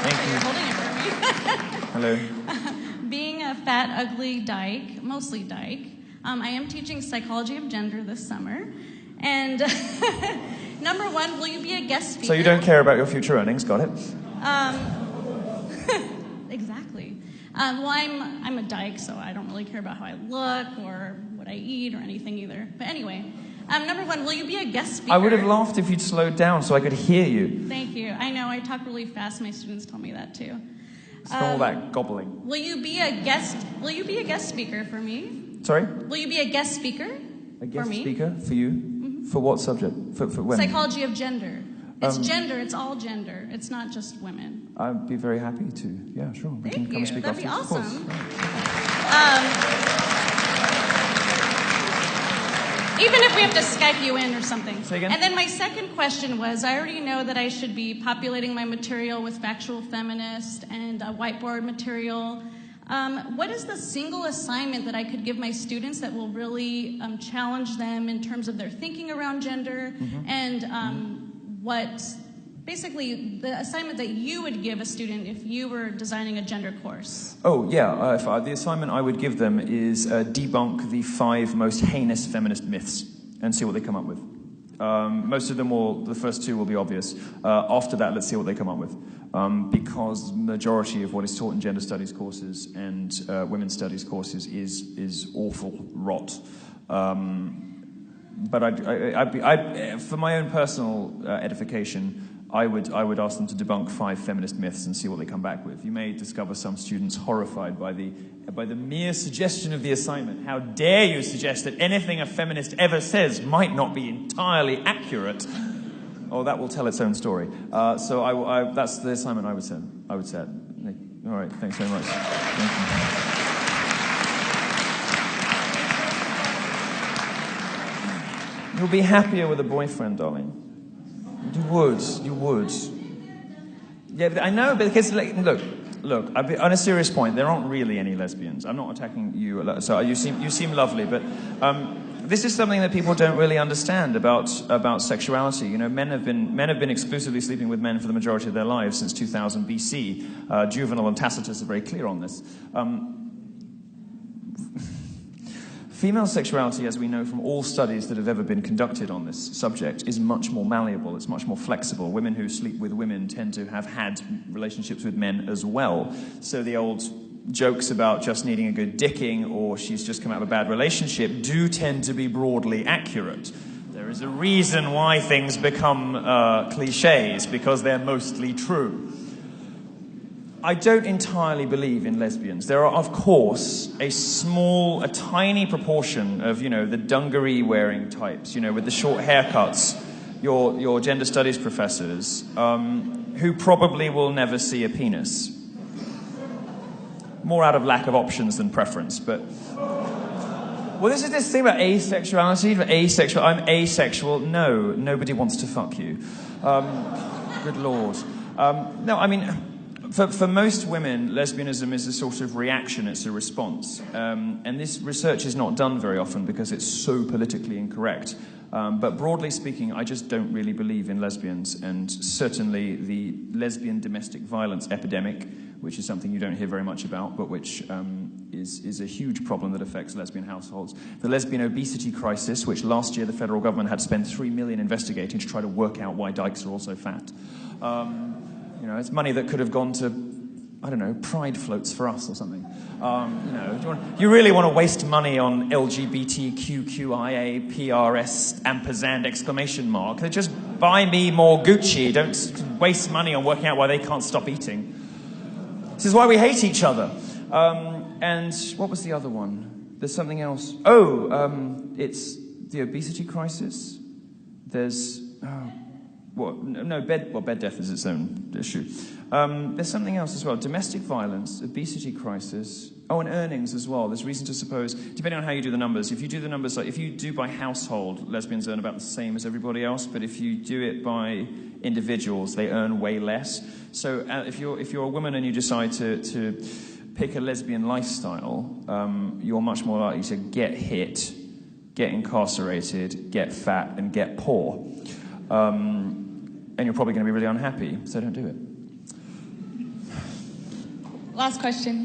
Thank you. You're holding it for me. Hello. Being a fat, ugly dyke, mostly dyke, I am teaching psychology of gender this summer. And number one, will you be a guest speaker? So you don't care about your future earnings, got it? Exactly. Well, I'm a dyke, so I don't really care about how I look or what I eat or anything either. But anyway, number one, will you be a guest speaker? I would have laughed if you'd slowed down so I could hear you. Thank you. I know, I talk really fast. My students tell me that too. It's all that gobbling. Will you be a guest speaker for me? Sorry? Will you be a guest speaker A guest for me? speaker for you? Mm-hmm. For what subject? For when? Psychology of gender. It's gender. It's all gender. It's not just women. I'd be very happy to. Yeah, sure. We can come and speak That'd be afterwards. awesome. Even if we have to Skype you in or something. Say again? And then my second question was, I already know that I should be populating my material with factual feminist and whiteboard material. What is the single assignment that I could give my students that will really challenge them in terms of their thinking around gender and what, basically, the assignment that you would give a student if you were designing a gender course? Oh, yeah. The assignment I would give them is debunk the 5 most heinous feminist myths and see what they come up with. Most of them the first 2 will be obvious. After that, let's see what they come up with. Because the majority of what is taught in gender studies courses and women's studies courses is awful rot. But for my own personal edification, I would ask them to debunk 5 feminist myths and see what they come back with. You may discover some students horrified by the mere suggestion of the assignment. How dare you suggest that anything a feminist ever says might not be entirely accurate? Oh, that will tell its own story. So that's the assignment I would set. All right, thanks very much. Thank you. You'll be happier with a boyfriend, darling. You would. Yeah, I know, because look. On a serious point, there aren't really any lesbians. I'm not attacking you. So you seem lovely, but this is something that people don't really understand about sexuality. You know, men have been exclusively sleeping with men for the majority of their lives since 2000 BC. Juvenal and Tacitus are very clear on this. Female sexuality, as we know from all studies that have ever been conducted on this subject, is much more malleable, it's much more flexible. Women who sleep with women tend to have had relationships with men as well. So the old jokes about just needing a good dicking or she's just come out of a bad relationship do tend to be broadly accurate. There is a reason why things become cliches, because they're mostly true. I don't entirely believe in lesbians. There are, of course, a tiny proportion of, the dungaree-wearing types, with the short haircuts, your gender studies professors, who probably will never see a penis. More out of lack of options than preference, but... Well, this is this thing about asexuality. I'm asexual. No, nobody wants to fuck you. Good Lord. No, I mean... For most women, lesbianism is a sort of reaction, it's a response. And this research is not done very often because it's so politically incorrect. But broadly speaking, I just don't really believe in lesbians. And certainly the lesbian domestic violence epidemic, which is something you don't hear very much about, but which is a huge problem that affects lesbian households. The lesbian obesity crisis, which last year the federal government had to spend $3 million investigating to try to work out why dykes are all so fat. It's money that could have gone to, I don't know, pride floats for us or something. You really want to waste money on LGBTQQIA PRS ampersand exclamation mark? Just buy me more Gucci. Don't waste money on working out why they can't stop eating. This is why we hate each other. And what was the other one? There's something else. It's the obesity crisis. There's... bed death is its own issue. There's something else as well. Domestic violence, obesity crisis. Oh, and earnings as well. There's reason to suppose, depending on how you do the numbers, if you do the numbers, like if you do by household, lesbians earn about the same as everybody else, but if you do it by individuals, they earn way less. So if you're a woman and you decide to pick a lesbian lifestyle, you're much more likely to get hit, get incarcerated, get fat, and get poor. And you're probably going to be really unhappy, so don't do it. last question.